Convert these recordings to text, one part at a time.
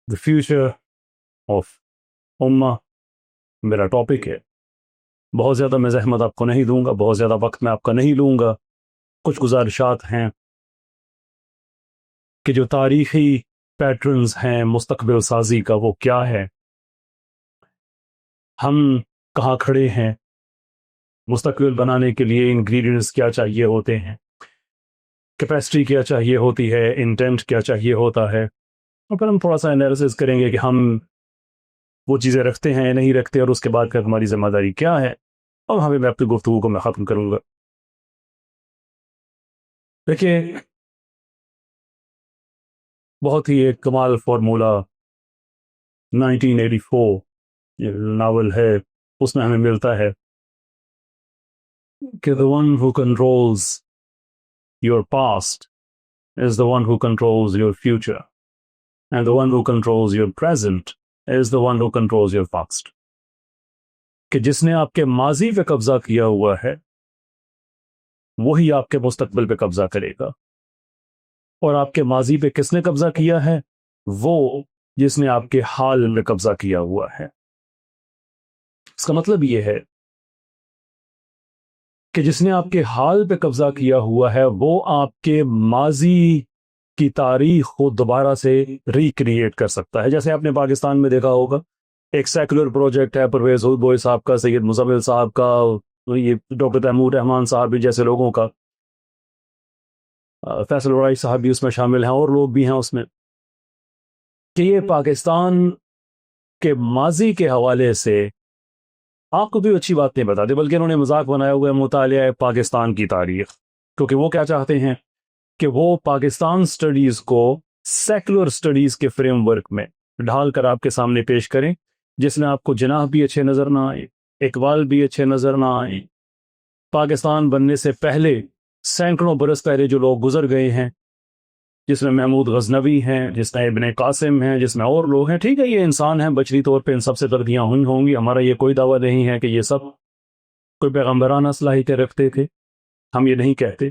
the future of امہ میرا topic ہے. بہت زیادہ میں زحمت آپ کو نہیں دوں گا، بہت زیادہ وقت میں آپ کا نہیں لوں گا. کچھ گزارشات ہیں کہ جو تاریخی پیٹرنز ہیں مستقبل سازی کا وہ کیا ہے، ہم کہاں کھڑے ہیں، مستقبل بنانے کے لیے انگریڈینٹس کیا چاہیے ہوتے ہیں، کیپیسٹی کیا چاہیے ہوتی ہے، انٹینٹ کیا چاہیے ہوتا ہے، اور پھر ہم تھوڑا سا انالیسس کریں گے کہ ہم وہ چیزیں رکھتے ہیں یا نہیں رکھتے، اور اس کے بعد پھر ہماری ذمہ داری کیا ہے. اور وہاں پہ میں اپنی گفتگو کو میں ختم کروں گا. دیکھیے، بہت ہی ایک کمال فارمولا 1984 یہ ناول ہے، اس میں ہمیں ملتا ہے کہ the one who controls your past is the one who controls your future, and the one who controls your present is the one who controls your past. کہ جس نے آپ کے ماضی پہ قبضہ کیا ہوا ہے وہی آپ کے مستقبل پہ قبضہ کرے گا. اور آپ کے ماضی پہ کس نے قبضہ کیا ہے؟ وہ جس نے آپ کے حال میں قبضہ کیا ہوا ہے. اس کا مطلب یہ ہے کہ جس نے آپ کے حال پہ قبضہ کیا ہوا ہے وہ آپ کے ماضی کی تاریخ کو دوبارہ سے ریکریٹ کر سکتا ہے. جیسے آپ نے پاکستان میں دیکھا ہوگا، ایک سیکولر پروجیکٹ ہے پرویز بوئے صاحب کا، سید مزمل صاحب کا، یہ ڈاکٹر تیمور رحمان صاحب بھی جیسے لوگوں کا، فیصل ورائی صاحب بھی اس میں شامل ہیں، اور لوگ بھی ہیں اس میں، کہ یہ پاکستان کے ماضی کے حوالے سے آپ کو کوئی اچھی بات نہیں بتاتے، بلکہ انہوں نے مذاق بنایا ہوا ہے مطالعہ پاکستان کی تاریخ. کیونکہ وہ کیا چاہتے ہیں کہ وہ پاکستان سٹڈیز کو سیکولر سٹڈیز کے فریم ورک میں ڈھال کر آپ کے سامنے پیش کریں، جس میں آپ کو جناح بھی اچھے نظر نہ آئے، اقبال بھی اچھے نظر نہ آئے، پاکستان بننے سے پہلے سینکڑوں برس پہلے جو لوگ گزر گئے ہیں، جس میں محمود غزنوی ہیں، جس میں ابن قاسم ہیں، جس میں اور لوگ ہیں. ٹھیک ہے، یہ انسان ہیں، بشری طور پہ ان سب سے غلطیاں ہوئی ہوں گی. ہمارا یہ کوئی دعویٰ نہیں ہے کہ یہ سب کوئی پیغمبرانہ صلاحیتیں رکھتے تھے، ہم یہ نہیں کہتے.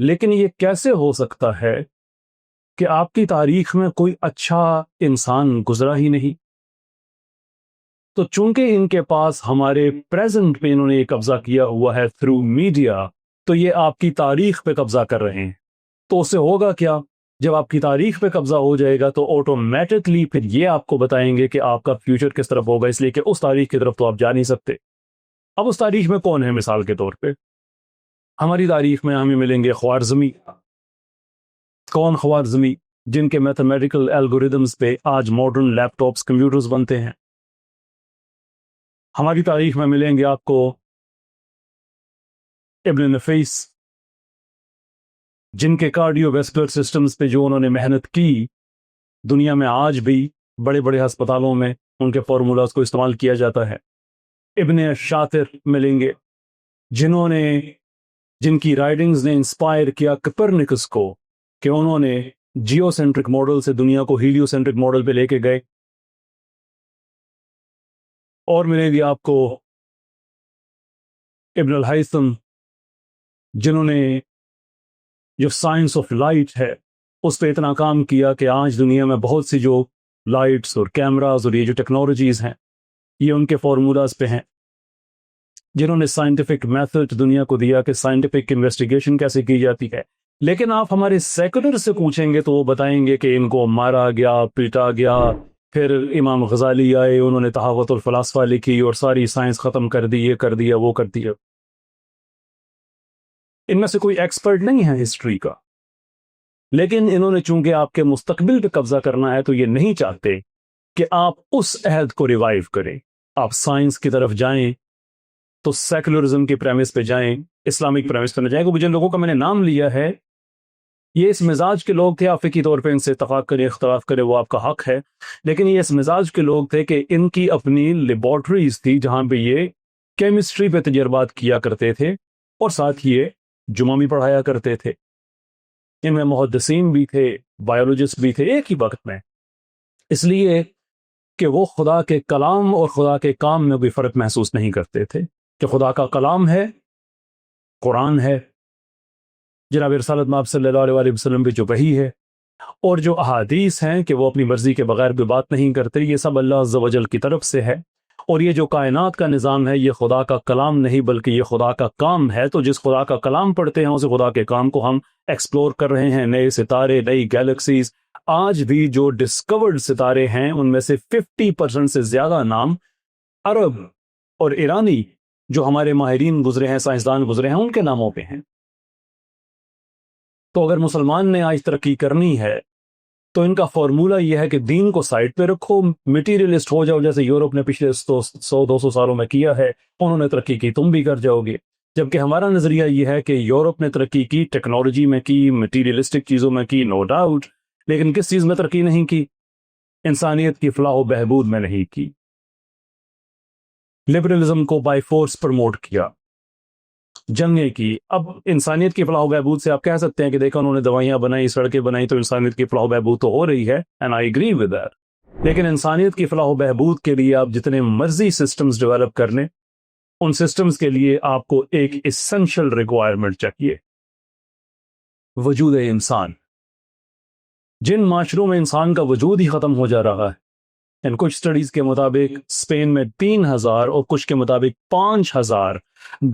لیکن یہ کیسے ہو سکتا ہے کہ آپ کی تاریخ میں کوئی اچھا انسان گزرا ہی نہیں؟ تو چونکہ ان کے پاس ہمارے پریزنٹ پہ انہوں نے یہ قبضہ کیا ہوا ہے تھرو میڈیا، تو یہ آپ کی تاریخ پہ قبضہ کر رہے ہیں. تو اس سے ہوگا کیا؟ جب آپ کی تاریخ پہ قبضہ ہو جائے گا تو آٹومیٹکلی پھر یہ آپ کو بتائیں گے کہ آپ کا فیوچر کس طرف ہوگا، اس لیے کہ اس تاریخ کی طرف تو آپ جا نہیں سکتے. اب اس تاریخ میں کون ہے؟ مثال کے طور پہ ہماری تاریخ میں ہمیں ملیں گے خوارزمی. کون خوارزمی؟ جن کے میتھمیٹیکل الگوریدمز پہ آج ماڈرن لیپ ٹاپس کمپیوٹرز بنتے ہیں. ہماری تاریخ میں ملیں گے آپ کو ابن نفیس، جن کے کارڈیو ویسکولر سسٹمز پہ جو انہوں نے محنت کی، دنیا میں آج بھی بڑے بڑے ہسپتالوں میں ان کے فارمولاز کو استعمال کیا جاتا ہے. ابن شاطر ملیں گے، جن کی رائٹنگز نے انسپائر کیا کپرنکس کو کہ انہوں نے جیو سینٹرک ماڈل سے دنیا کو ہیلیو سینٹرک ماڈل پہ لے کے گئے. اور ملیں گے آپ کو ابن الہیثم، جنہوں نے جو سائنس آف لائٹ ہے اس پہ اتنا کام کیا کہ آج دنیا میں بہت سی جو لائٹس اور کیمراز اور یہ جو ٹیکنالوجیز ہیں یہ ان کے فارمولاز پہ ہیں. جنہوں نے سائنٹیفک میتھڈ دنیا کو دیا کہ سائنٹیفک انویسٹیگیشن کیسے کی جاتی ہے. لیکن آپ ہمارے سیکولر سے پوچھیں گے تو وہ بتائیں گے کہ ان کو مارا گیا، پیٹا گیا، پھر امام غزالی آئے، انہوں نے تحوت الفلاسفہ لکھی اور ساری سائنس ختم کر دی، یہ کر دیا، وہ کر دیا. ان میں سے کوئی ایکسپرٹ نہیں ہے ہسٹری کا، لیکن انہوں نے چونکہ آپ کے مستقبل پہ قبضہ کرنا ہے تو یہ نہیں چاہتے کہ آپ اس عہد کو ریوائیو کریں. آپ سائنس کی طرف جائیں تو سیکولرزم کی پریمس پہ جائیں، اسلامک پریمس پہ نہ جائیں. کیونکہ جن لوگوں کا میں نے نام لیا ہے یہ اس مزاج کے لوگ تھے، آپ فقہی طور پہ ان سے اتفاق کرے اختلاف کرے وہ آپ کا حق ہے، لیکن یہ اس مزاج کے لوگ تھے کہ ان کی اپنی لیبارٹریز تھی جہاں پہ یہ کیمسٹری پہ تجربات کیا کرتے تھے اور ساتھ یہ جمعہ بھی پڑھایا کرتے تھے. ان میں محدثین بھی تھے، بایولوجسٹ بھی تھے ایک ہی وقت میں، اس لیے کہ وہ خدا کے کلام اور خدا کے کام میں کوئی فرق محسوس نہیں کرتے تھے. کہ خدا کا کلام ہے، قرآن ہے، جناب رسالت مآب صلی اللہ علیہ وسلم پہ جو وحی ہے، اور جو احادیث ہیں کہ وہ اپنی مرضی کے بغیر بھی بات نہیں کرتے، یہ سب اللہ عز و جل کی طرف سے ہے۔ اور یہ جو کائنات کا نظام ہے یہ خدا کا کلام نہیں بلکہ یہ خدا کا کام ہے، تو جس خدا کا کلام پڑھتے ہیں اسے خدا کے کام کو ہم ایکسپلور کر رہے ہیں، نئے ستارے، نئی گیلیکسیز۔ آج بھی جو ڈسکورڈ ستارے ہیں ان میں سے 50% سے زیادہ نام عرب اور ایرانی جو ہمارے ماہرین گزرے ہیں، سائنسدان گزرے ہیں، ان کے ناموں پہ ہیں۔ تو اگر مسلمان نے آج ترقی کرنی ہے تو ان کا فارمولہ یہ ہے کہ دین کو سائڈ پہ رکھو، میٹیریلسٹ ہو جاؤ، جیسے یورپ نے پچھلے 100-200 سالوں میں کیا ہے، انہوں نے ترقی کی، تم بھی کر جاؤ گے۔ جبکہ ہمارا نظریہ یہ ہے کہ یورپ نے ترقی کی، ٹیکنالوجی میں کی، میٹیریلسٹک چیزوں میں کی، نو ڈاؤٹ، لیکن کس چیز میں ترقی نہیں کی؟ انسانیت کی فلاح و بہبود میں نہیں کی۔ لبرلزم کو بائی فورس پروموٹ کیا، جنگیں کی۔ اب انسانیت کی فلاح و بہبود سے آپ کہہ سکتے ہیں کہ دیکھا انہوں نے دوائیاں بنائی، سڑکیں بنائی، تو انسانیت کی فلاح و بہبود تو ہو رہی ہے، and I agree with that. لیکن انسانیت کی فلاح و بہبود کے لیے آپ جتنے مرضی سسٹمز ڈیولپ کر لیں، ان سسٹمز کے لیے آپ کو ایک ایسنشل ریکوائرمنٹ چاہیے، وجود انسان۔ جن معاشروں میں انسان کا وجود ہی ختم ہو جا رہا ہے، کچھ سٹڈیز کے مطابق اسپین میں 3000 اور کچھ کے مطابق 5000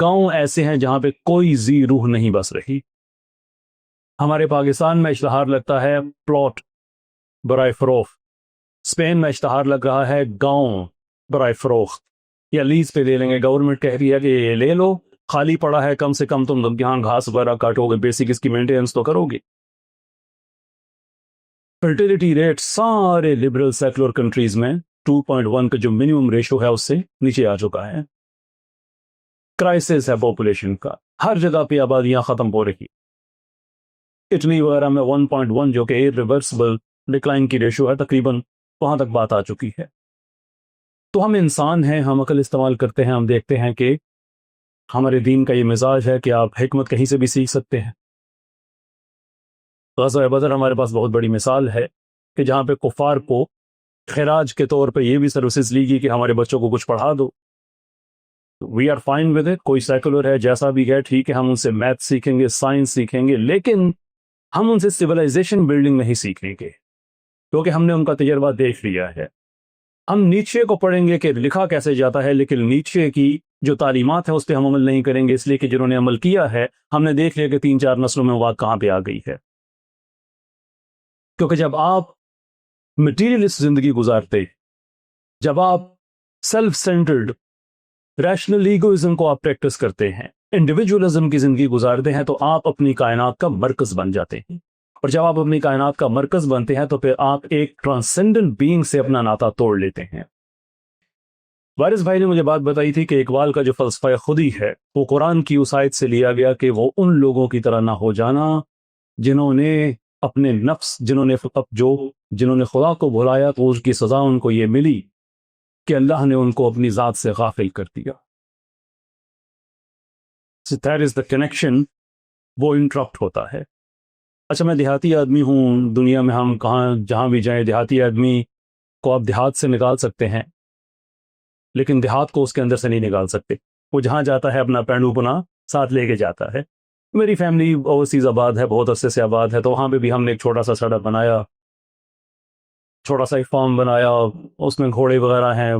گاؤں ایسے ہیں جہاں پہ کوئی ذی روح نہیں بس رہی۔ ہمارے پاکستان میں اشتہار لگتا ہے پلاٹ برائے فروخت، اسپین میں اشتہار لگ رہا ہے گاؤں برائے فروخت، یا لیز پہ لے لیں گے، گورنمنٹ کہہ رہی ہے کہ یہ لے لو، خالی پڑا ہے، کم سے کم تم یہاں گھاس وغیرہ کاٹو گے، بیسک اس کی مینٹیننس تو کرو گے۔ فرٹیلیٹی ریٹ سارے لبرل سیکولر کنٹریز میں 2.1 کا جو منیمم ریشو ہے اس سے نیچے آ چکا ہے۔ کرائسس ہے پاپولیشن کا، ہر جگہ پہ آبادیاں ختم ہو رہی۔ اٹلی وغیرہ میں 1.1 جو کہ ریورسبل ڈکلائن کی ریشو ہے، تقریباً وہاں تک بات آ چکی ہے۔ تو ہم انسان ہیں، ہم عقل استعمال کرتے ہیں، ہم دیکھتے ہیں کہ ہمارے دین کا یہ مزاج ہے کہ آپ حکمت کہیں سے بھی سیکھ سکتے ہیں۔ غزوہ بدر ہمارے پاس بہت بڑی مثال ہے کہ جہاں پہ کفار کو خراج کے طور پہ یہ بھی سروسز لی گئی کہ ہمارے بچوں کو کچھ پڑھا دو۔ We are fine with it, کوئی سیکولر ہے جیسا بھی ہے ٹھیک ہے، ہم ان سے میتھ سیکھیں گے، سائنس سیکھیں گے، لیکن ہم ان سے سویلائزیشن بلڈنگ نہیں سیکھیں گے، کیونکہ ہم نے ان کا تجربہ دیکھ لیا ہے۔ ہم نیچے کو پڑھیں گے کہ لکھا کیسے جاتا ہے، لیکن نیچے کی جو تعلیمات ہیں اس پہ ہم عمل نہیں کریں گے، اس لیے کہ جنہوں نے عمل کیا ہے ہم نے دیکھ لیا کہ 3-4 نسلوں میں وہ بات کہاں پہ آ گئی ہے۔ کیونکہ جب آپ مٹیریلسٹ زندگی گزارتے، جب آپ سیلف سینٹرڈ ریشنل ایگوازم کو آپ پریکٹس کرتے ہیں، انڈیویجولزم کی زندگی گزارتے ہیں، تو آپ اپنی کائنات کا مرکز بن جاتے ہیں۔ اور جب آپ اپنی کائنات کا مرکز بنتے ہیں تو پھر آپ ایک ٹرانسینڈنٹ بینگ سے اپنا ناطہ توڑ لیتے ہیں۔ وارث بھائی نے مجھے بات بتائی تھی کہ اقبال کا جو فلسفہ خودی ہے وہ قرآن کی اس آیت سے لیا گیا کہ وہ ان لوگوں کی طرح نہ ہو جانا جنہوں نے اپنے نفس، جنہوں نے خدا کو بھلایا تو اس کی سزا ان کو یہ ملی کہ اللہ نے ان کو اپنی ذات سے غافل کر دیا۔ That is the connection، وہ انٹرپٹ ہوتا ہے۔ اچھا، میں دیہاتی آدمی ہوں، دنیا میں ہم جہاں بھی جائیں دیہاتی آدمی کو آپ دیہات سے نکال سکتے ہیں، لیکن دیہات کو اس کے اندر سے نہیں نکال سکتے۔ وہ جہاں جاتا ہے اپنا پینڈو پنا ساتھ لے کے جاتا ہے۔ میری فیملی اوورسیز آباد ہے، بہت عرصے سے آباد ہے، تو وہاں پہ بھی ہم نے ایک چھوٹا سا سڑک بنایا، چھوٹا سا ایک فارم بنایا، اس میں گھوڑے وغیرہ ہیں۔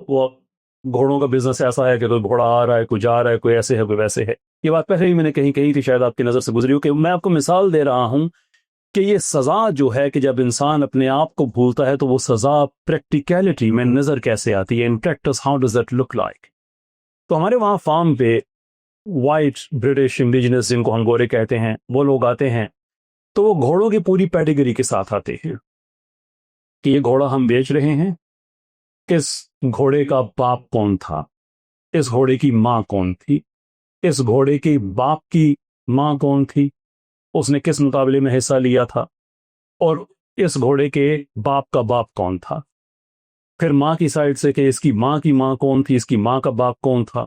وہ گھوڑوں کا بزنس ایسا ہے کہ کوئی گھوڑا آ رہا ہے، کوئی جا رہا ہے، کوئی ایسے ہے، کوئی ویسے ہے۔ یہ بات پہلے ہی میں نے کہی تھی، شاید آپ کی نظر سے گزری ہو، کہ میں آپ کو مثال دے رہا ہوں کہ یہ سزا جو ہے کہ جب انسان اپنے آپ کو بھولتا ہے تو وہ سزا پریکٹیکلٹی میں نظر کیسے آتی ہے، in practice how does it look like. تو ہمارے وہاں فارم پہ وائٹ برٹش انڈیجنس جن کو ہم گورے کہتے ہیں وہ لوگ آتے ہیں، تو وہ گھوڑوں کی پوری پیڈیگری کے ساتھ آتے ہیں کہ یہ گھوڑا ہم بیچ رہے ہیں، اس گھوڑے کا باپ کون تھا، اس گھوڑے کی ماں کون تھی، اس گھوڑے کے باپ کی ماں کون تھی، اس نے کس مقابلے میں حصہ لیا تھا، اور اس گھوڑے کے باپ کا باپ کون تھا۔ پھر ماں کی سائڈ سے کہ اس کی ماں کون تھی، اس کی ماں کا باپ کون تھا۔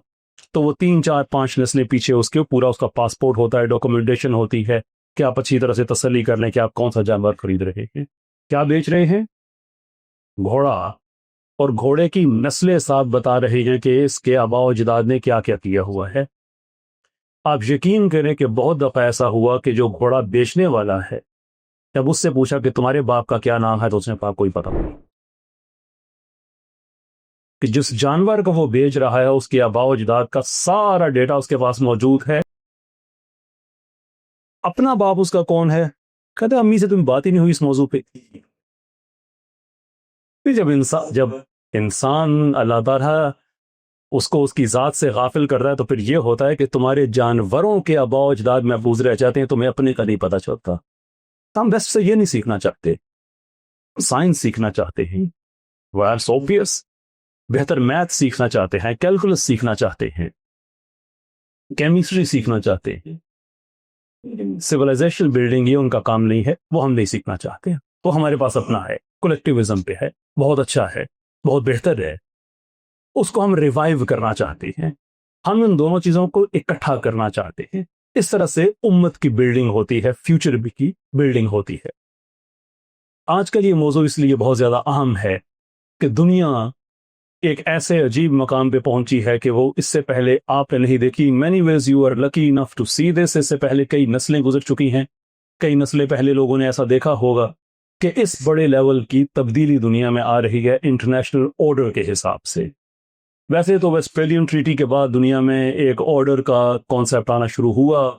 تو وہ 3-4-5 نسلیں پیچھے اس کے پورا اس کا پاسپورٹ ہوتا ہے، ڈاکومنٹیشن ہوتی ہے کہ آپ اچھی طرح سے تسلی کر لیں کہ آپ کون سا جانور خرید رہے ہیں، کیا بیچ رہے ہیں، گھوڑا۔ اور گھوڑے کی نسلیں صاحب بتا رہے ہیں کہ اس کے آباء و اجداد نے کیا کیا کیا ہوا ہے۔ آپ یقین کریں کہ بہت دفعہ ایسا ہوا کہ جو گھوڑا بیچنے والا ہے جب اس سے پوچھا کہ تمہارے باپ کا کیا نام ہے تو اس نے کہا کوئی پتہ نہیں. کہ جس جانور کو وہ بیچ رہا ہے اس کے آباء و اجداد کا سارا ڈیٹا اس کے پاس موجود ہے. اپنا باپ اس کا کون ہے؟ کہتے امی سے تم بات ہی نہیں ہوئی اس موضوع پہ. جب انسان اللہ تعالیٰ اس کو اس کی ذات سے غافل کر رہا ہے تو پھر یہ ہوتا ہے کہ تمہارے جانوروں کے آباء و اجداد محفوظ رہ جاتے ہیں، تمہیں اپنے کا نہیں پتہ چلتا. ہم ویسٹ سے یہ نہیں سیکھنا چاہتے، سائنس سیکھنا چاہتے ہیں، سوپیس بہتر میتھ سیکھنا چاہتے ہیں، کیلکولس سیکھنا چاہتے ہیں، کیمسٹری سیکھنا چاہتے ہیں. سویلائزیشن بلڈنگ یہ ان کا کام نہیں ہے، وہ ہم نہیں سیکھنا چاہتے. تو ہمارے پاس اپنا ہے، کلیکٹیوزم پہ ہے، بہت اچھا ہے، بہت بہتر ہے. اس کو ہم ریوائیو کرنا چاہتے ہیں. ہم ان دونوں چیزوں کو اکٹھا کرنا چاہتے ہیں. اس طرح سے امت کی بلڈنگ ہوتی ہے، فیوچر کی بلڈنگ ہوتی ہے. آج کل یہ موضوع اس لیے بہت زیادہ اہم ہے کہ دنیا ایک ایسے عجیب مقام پہ پہنچی ہے کہ وہ اس سے پہلے آپ نے نہیں دیکھی. Many ways you are lucky enough to see this. اس سے پہلے کئی نسلیں گزر چکی ہیں، کئی نسلیں پہلے لوگوں نے ایسا دیکھا ہوگا کہ اس بڑے لیول کی تبدیلی دنیا میں آ رہی ہے انٹرنیشنل آرڈر کے حساب سے. ویسے تو ویسٹفیلین ٹریٹی کے بعد دنیا میں ایک آرڈر کا کانسیپٹ آنا شروع ہوا.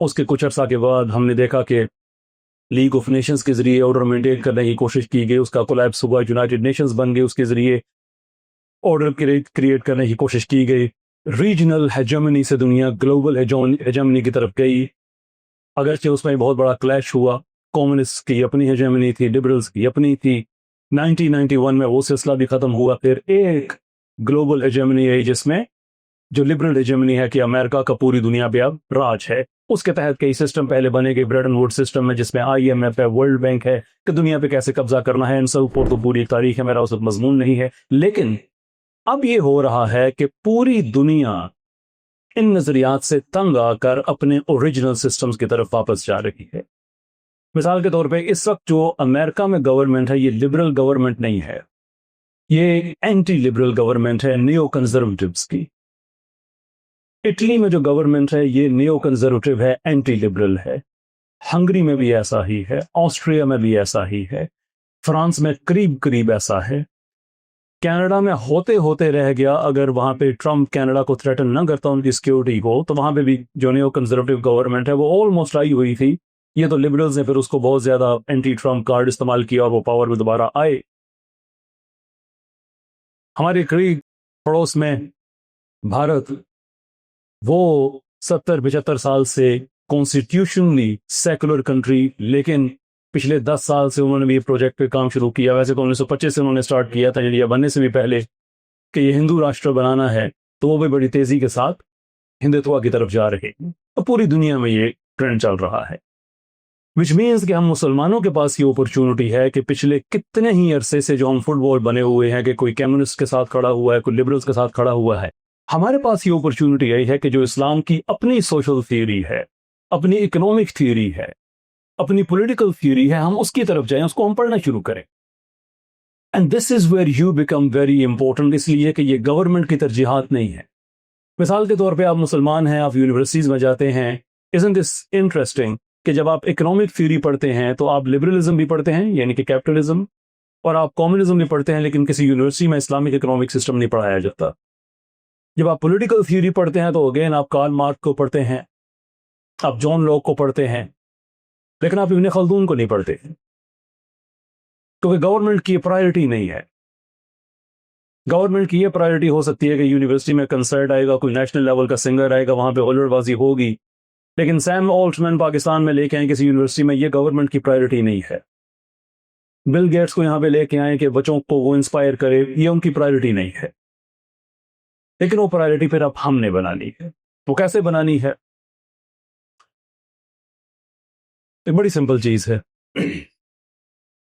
اس کے کچھ عرصہ کے بعد ہم نے دیکھا کہ لیگ آف نیشنز کے ذریعے آرڈر مینٹین کرنے کی کوشش کی گئی، اس کا کولیپس ہوا، یونائٹڈ نیشنز بن گئی، اس کے ذریعے آرڈر کریٹ کرنے کی کوشش کی گئی. ریجنل ہیجمنی سے دنیا گلوبل ہیجمنی کی طرف گئی، اگرچہ اس میں بہت بڑا کلیش ہوا. کمیونسٹ کی اپنی ہیجمنی تھی، لبرلز کی اپنی تھی. 1991 میں وہ سلسلہ بھی ختم ہوا. پھر ایک گلوبل ہیجمنی ہے جس میں جو لبرل ہیجمنی ہے کہ امریکہ کا پوری دنیا پہ اب راج ہے. اس کے تحت کئی سسٹم پہلے بنے گئے، بریٹن ووڈ سسٹم میں جس میں IMF ہے، ورلڈ بینک ہے، کہ دنیا پہ کیسے قبضہ کرنا ہے. ان سب پر تو پوری تاریخ ہے، میرا اس مضمون نہیں ہے. لیکن اب یہ ہو رہا ہے کہ پوری دنیا ان نظریات سے تنگ آ کر اپنے اوریجنل سسٹمز کی طرف واپس جا رہی ہے. مثال کے طور پہ اس وقت جو امریکہ میں گورنمنٹ ہے یہ لبرل گورنمنٹ نہیں ہے، یہ اینٹی لبرل گورنمنٹ ہے، نیو کنزرویٹوز کی. اٹلی میں جو گورنمنٹ ہے یہ نیو کنزرویٹو ہے، اینٹی لبرل ہے. ہنگری میں بھی ایسا ہی ہے، آسٹریا میں بھی ایسا ہی ہے، فرانس میں قریب ایسا ہے. کینیڈا میں ہوتے رہ گیا. اگر وہاں پہ ٹرمپ کینیڈا کو تھریٹن نہ کرتا ان کی سیکیورٹی کو تو وہاں پہ بھی جو نیو کنزرویٹو گورنمنٹ ہے وہ آلموسٹ آئی ہوئی تھی. یہ تو لبرلز نے پھر اس کو بہت زیادہ اینٹی ٹرمپ کارڈ استعمال کیا اور وہ پاور میں دوبارہ آئے. ہمارے قریب پڑوس میں بھارت، وہ 70-75 سال سے کانسٹیٹیوشنلی سیکولر کنٹری، لیکن پچھلے 10 سال سے انہوں نے بھی یہ پروجیکٹ پہ کام شروع کیا. ویسے تو 1925 سے انہوں نے سٹارٹ کیا تھا، انڈیا بننے سے بھی پہلے، کہ یہ ہندو راشٹر بنانا ہے. تو وہ بھی بڑی تیزی کے ساتھ ہندوتوا کی طرف جا رہے ہیں اور پوری دنیا میں یہ ٹرینڈ چل رہا ہے. وچ مینس کہ ہم مسلمانوں کے پاس یہ اپرچونٹی ہے کہ پچھلے کتنے ہی عرصے سے جو ہم فٹ بال بنے ہوئے ہیں کہ کوئی کمیونسٹ کے ساتھ کھڑا ہوا ہے، کوئی لبرلز کے ساتھ کھڑا ہوا ہے، ہمارے پاس یہ اپرچونٹی یہی ہے کہ جو اسلام کی اپنی سوشل تھیوری ہے، اپنی اکنامک تھیوری ہے، اپنی پولیٹیکل تھیوری ہے، ہم اس کی طرف جائیں، اس کو ہم پڑھنا شروع کریں. And this is where you become very important, اس لیے کہ یہ گورنمنٹ کی ترجیحات نہیں ہے. مثال کے طور پہ آپ مسلمان ہیں، آپ یونیورسٹیز میں جاتے ہیں. isn't this interesting کہ جب آپ اکنامک تھیوری پڑھتے ہیں تو آپ لبرلزم بھی پڑھتے ہیں یعنی کہ کیپٹلزم، اور آپ کمیونزم بھی پڑھتے ہیں، لیکن کسی یونیورسٹی میں اسلامک اکنامک سسٹم نہیں پڑھایا جاتا. جب آپ پولیٹیکل تھیوری پڑھتے ہیں تو اگین آپ کارل مارکس کو پڑھتے ہیں، آپ جان لاک کو پڑھتے ہیں، لیکن آپ ابن خلدون کو نہیں پڑھتے، کیونکہ گورنمنٹ کی پرائرٹی نہیں ہے. گورنمنٹ کی یہ پرائرٹی ہو سکتی ہے کہ یونیورسٹی میں کنسرٹ آئے گا، کوئی نیشنل لیول کا سنگر آئے گا، وہاں پہ ہلڑ بازی ہوگی، لیکن سیم آلٹمین پاکستان میں لے کے آئیں کسی یونیورسٹی میں، یہ گورنمنٹ کی پرائرٹی نہیں ہے. بل گیٹس کو یہاں پہ لے کے آئیں کہ بچوں کو وہ انسپائر کرے، یہ ان کی پرائرٹی نہیں ہے. لیکن وہ پرائرٹی پھر اب ہم نے بنانی ہے. وہ کیسے بنانی ہے؟ ایک بڑی سمپل چیز ہے.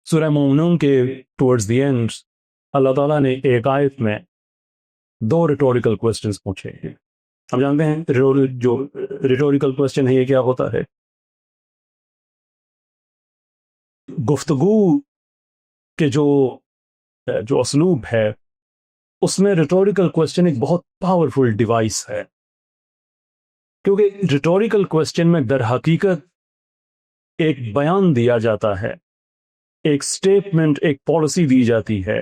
سورہ مومنون کے ٹورڈز دی اینڈ اللہ تعالیٰ نے ایک آیت میں 2 ریٹوریکل کوسچنز پوچھے ہیں. ہم جانتے ہیں جو ریٹوریکل کوسچن ہے یہ کیا ہوتا ہے. گفتگو کے جو اسلوب ہے اس میں ریٹوریکل کوسچن ایک بہت پاورفل ڈیوائس ہے، کیونکہ ریٹوریکل کوسچن میں در حقیقت ایک بیان دیا جاتا ہے، ایک سٹیٹمنٹ، ایک پالیسی دی جاتی ہے،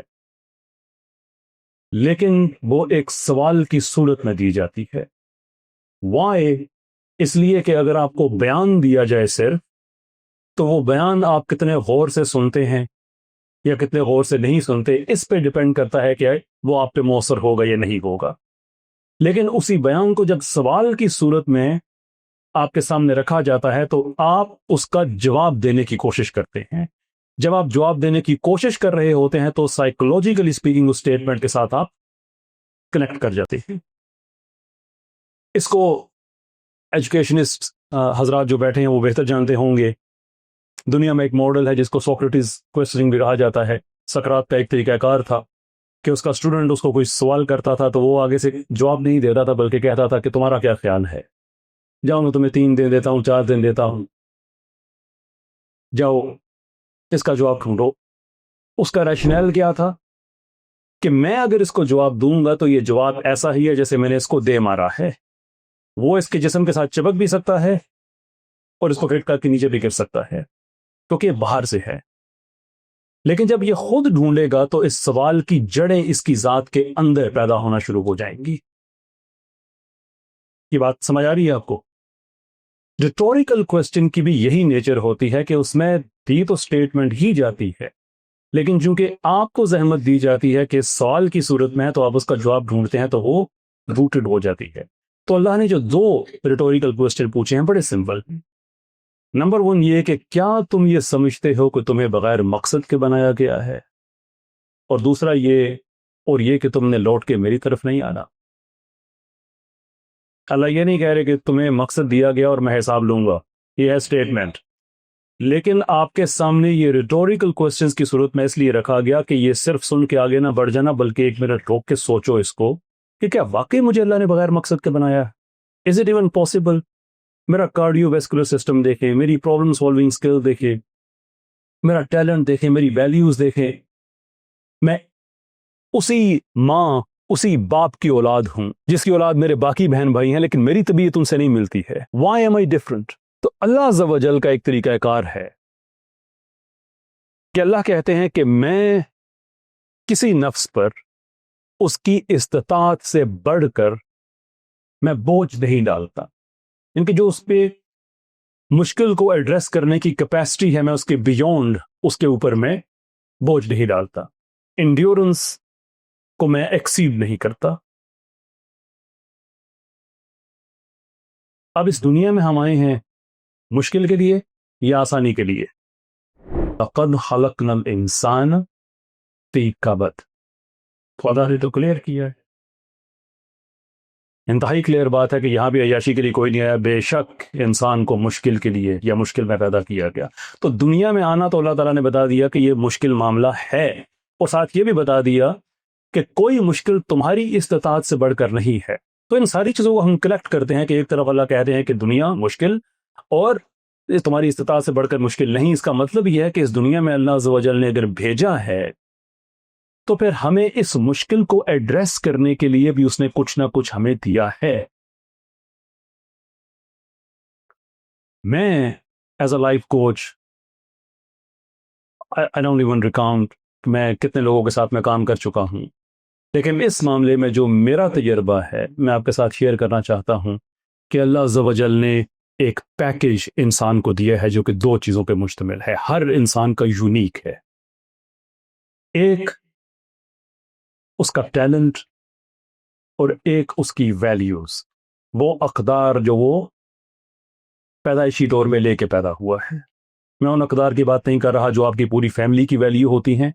لیکن وہ ایک سوال کی صورت میں دی جاتی ہے۔ وائی؟ اس لیے کہ اگر آپ کو بیان دیا جائے صرف، تو وہ بیان آپ کتنے غور سے سنتے ہیں یا کتنے غور سے نہیں سنتے، اس پہ ڈیپینڈ کرتا ہے کہ وہ آپ پہ مؤثر ہوگا یا نہیں ہوگا۔ لیکن اسی بیان کو جب سوال کی صورت میں آپ کے سامنے رکھا جاتا ہے تو آپ اس کا جواب دینے کی کوشش کرتے ہیں۔ جب آپ جواب دینے کی کوشش کر رہے ہوتے ہیں تو سائیکولوجیکلی اسپیکنگ اس اسٹیٹمنٹ کے ساتھ آپ کنیکٹ کر جاتے ہیں۔ اس کو ایجوکیشنسٹ حضرات جو بیٹھے ہیں وہ بہتر جانتے ہوں گے۔ دنیا میں ایک ماڈل ہے جس کو سوکریٹس کوسچننگ بھی کہا جاتا ہے۔ سقراط کا ایک طریقہ کار تھا کہ اس کا اسٹوڈنٹ اس کو کوئی سوال کرتا تھا تو وہ آگے سے جواب نہیں دیتا تھا، بلکہ کہتا تھا کہ تمہارا کیا خیال ہے، جاؤ میں تمہیں 3 دن دیتا ہوں، 4 دن دیتا ہوں، جاؤ اس کا جواب ڈھونڈو۔ اس کا ریشنل کیا تھا کہ میں اگر اس کو جواب دوں گا تو یہ جواب ایسا ہی ہے جیسے میں نے اس کو دے مارا ہے، وہ اس کے جسم کے ساتھ چپک بھی سکتا ہے اور اس کو کھٹکا کے نیچے بھی گر سکتا ہے کیونکہ یہ باہر سے ہے۔ لیکن جب یہ خود ڈھونڈے گا تو اس سوال کی جڑیں اس کی ذات کے اندر پیدا ہونا شروع ہو جائیں گی۔ یہ بات سمجھ آ رہی ہے آپ کو؟ ریٹوریکل کوسچن کی بھی یہی نیچر ہوتی ہے کہ اس میں دی تو سٹیٹمنٹ ہی جاتی ہے، لیکن چونکہ آپ کو زحمت دی جاتی ہے کہ سوال کی صورت میں ہے تو آپ اس کا جواب ڈھونڈتے ہیں تو وہ روٹڈ ہو جاتی ہے۔ تو اللہ نے جو 2 ریٹوریکل کوسچن پوچھے ہیں بڑے سمپل۔ نمبر 1 یہ کہ کیا تم یہ سمجھتے ہو کہ تمہیں بغیر مقصد کے بنایا گیا ہے، اور دوسرا یہ کہ تم نے لوٹ کے میری طرف نہیں آنا۔ اللہ یہ نہیں کہہ رہے کہ تمہیں مقصد دیا گیا اور میں حساب لوں گا، یہ ہے سٹیٹمنٹ، لیکن آپ کے سامنے یہ ریٹوریکل کوسچنز کی صورت میں اس لیے رکھا گیا کہ یہ صرف سن کے آگے نہ بڑھ جانا، بلکہ 1 منٹ روک کے سوچو اس کو کہ کیا واقعی مجھے اللہ نے بغیر مقصد کے بنایا ہے؟ Is it even possible? میرا کارڈیو ویسکولر سسٹم دیکھیں، میری پرابلم سالونگ سکل دیکھیں، میرا ٹیلنٹ دیکھیں، میری ویلیوز دیکھیں، میں اسی ماں اسی باپ کی اولاد ہوں جس کی اولاد میرے باقی بہن بھائی ہیں، لیکن میری طبیعت ان سے نہیں ملتی ہے۔ وائی ایم آئی ڈفرنٹ؟ تو اللہ عز و جل کا ایک طریقہ کار ہے کہ اللہ کہتے ہیں کہ میں کسی نفس پر اس کی استطاعت سے بڑھ کر میں بوجھ نہیں ڈالتا، ان کہ جو اس پہ مشکل کو ایڈریس کرنے کی کیپیسٹی ہے میں اس کے بیونڈ اس کے اوپر میں بوجھ نہیں ڈالتا، انڈیورنس کو میں ایکسیڈ نہیں کرتا۔ اب اس دنیا میں ہم آئے ہیں مشکل کے لیے یا آسانی کے لیے؟ لقد خلقنا الانسان فی کبد، خدا نے تو کلیئر کیا ہے، انتہائی کلیئر بات ہے کہ یہاں بھی عیاشی کے لیے کوئی نہیں آیا، بے شک انسان کو مشکل کے لیے یا مشکل میں پیدا کیا گیا۔ تو دنیا میں آنا تو اللہ تعالیٰ نے بتا دیا کہ یہ مشکل معاملہ ہے، اور ساتھ یہ بھی بتا دیا کہ کوئی مشکل تمہاری استطاعت سے بڑھ کر نہیں ہے۔ تو ان ساری چیزوں کو ہم کلیکٹ کرتے ہیں کہ ایک طرف اللہ کہتے ہیں کہ دنیا مشکل اور تمہاری استطاعت سے بڑھ کر مشکل نہیں، اس کا مطلب یہ ہے کہ اس دنیا میں اللہ عز و جل نے اگر بھیجا ہے تو پھر ہمیں اس مشکل کو ایڈریس کرنے کے لیے بھی اس نے کچھ نہ کچھ ہمیں دیا ہے۔ میں as a life coach I don't even recount میں کتنے لوگوں کے ساتھ میں کام کر چکا ہوں، لیکن اس معاملے میں جو میرا تجربہ ہے میں آپ کے ساتھ شیئر کرنا چاہتا ہوں کہ اللہ عز و جل نے ایک پیکیج انسان کو دیا ہے جو کہ 2 چیزوں پہ مشتمل ہے، ہر انسان کا یونیک ہے۔ ایک اس کا ٹیلنٹ اور ایک اس کی ویلیوز، وہ اقدار جو وہ پیدائشی طور میں لے کے پیدا ہوا ہے۔ میں ان اقدار کی بات نہیں کر رہا جو آپ کی پوری فیملی کی ویلیو ہوتی ہیں،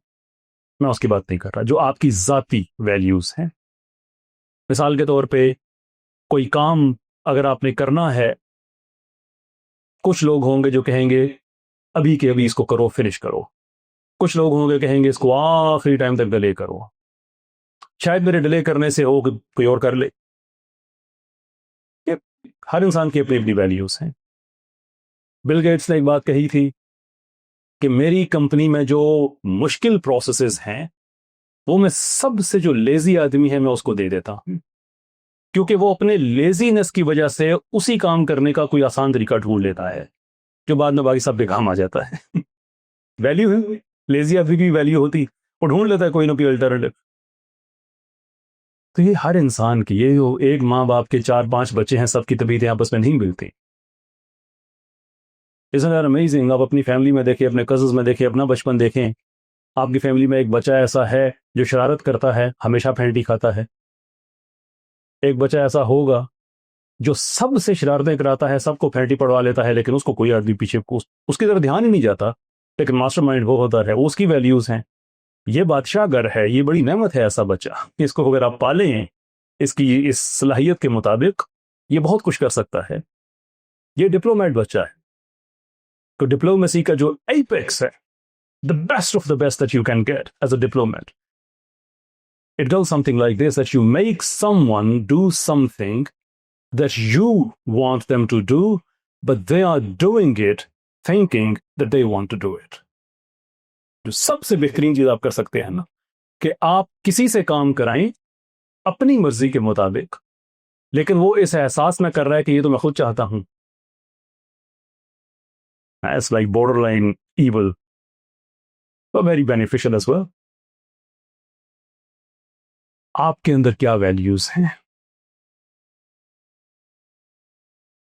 میں اس کی بات نہیں کر رہا جو آپ کی ذاتی ویلیوز ہیں۔ مثال کے طور پہ کوئی کام اگر آپ نے کرنا ہے، کچھ لوگ ہوں گے جو کہیں گے ابھی کے ابھی اس کو کرو، فنش کرو، کچھ لوگ ہوں گے کہیں گے اس کو آخری ٹائم تک ڈیلے کرو، شاید میرے ڈیلے کرنے سے ہو کہ کوئی اور کر لے۔ ہر انسان کی اپنی اپنی ویلیوز ہیں۔ بل گیٹس نے ایک بات کہی تھی کہ میری کمپنی میں جو مشکل پروسیسز ہیں وہ میں سب سے جو لیزی آدمی ہے میں اس کو دے دیتا ہوں، کیونکہ وہ اپنے لیزینس کی وجہ سے اسی کام کرنے کا کوئی آسان طریقہ ڈھونڈ لیتا ہے۔ جو بعد میں باقی سب پہ کام آ جاتا ہے. ویلیو ہے. لیزی آدمی کی ویلیو ہوتی وہ ڈھونڈ لیتا ہے کوئی نہ کوئی الٹرنیٹو. تو یہ ہر انسان کی, یہ جو ایک ماں باپ کے 4-5 بچے ہیں سب کی طبیعتیں آپس میں نہیں ملتی. Isn't that amazing؟ آپ اپنی فیملی میں دیکھیں, اپنے کزنز میں دیکھیں, اپنا بچپن دیکھیں. آپ کی فیملی میں ایک بچہ ایسا ہے جو شرارت کرتا ہے, ہمیشہ پھینٹی کھاتا ہے. ایک بچہ ایسا ہوگا جو سب سے شرارتیں کراتا ہے, سب کو پھینٹی پڑوا لیتا ہے, لیکن اس کو کوئی آدمی پیچھے اس کی طرف دھیان ہی نہیں جاتا, لیکن ماسٹر مائنڈ وہ ہوتا ہے, وہ اس کی ویلیوز ہیں. یہ بادشاہ گر ہے, یہ بڑی نعمت ہے ایسا بچہ. اس کو اگر آپ پالیں اس کی اس صلاحیت کے مطابق, یہ بہت کچھ کر سکتا ہے. یہ ڈپلومیٹ بچہ ہے. تو ڈپلومیسی کا جو ایپیکس ہے, the best of the best that you can get as a diplomat, it goes something like this, that you make someone do something that you want them to do, but they are doing it thinking that they want to do it. جو سب سے بہترین چیز آپ کر سکتے ہیں نا, کہ آپ کسی سے کام کرائیں اپنی مرضی کے مطابق, لیکن وہ اس احساس میں کر رہا ہے کہ یہ تو میں خود چاہتا ہوں. It's like borderline evil, but very beneficial as well. آپ کے اندر کیا ویلیوز ہیں؟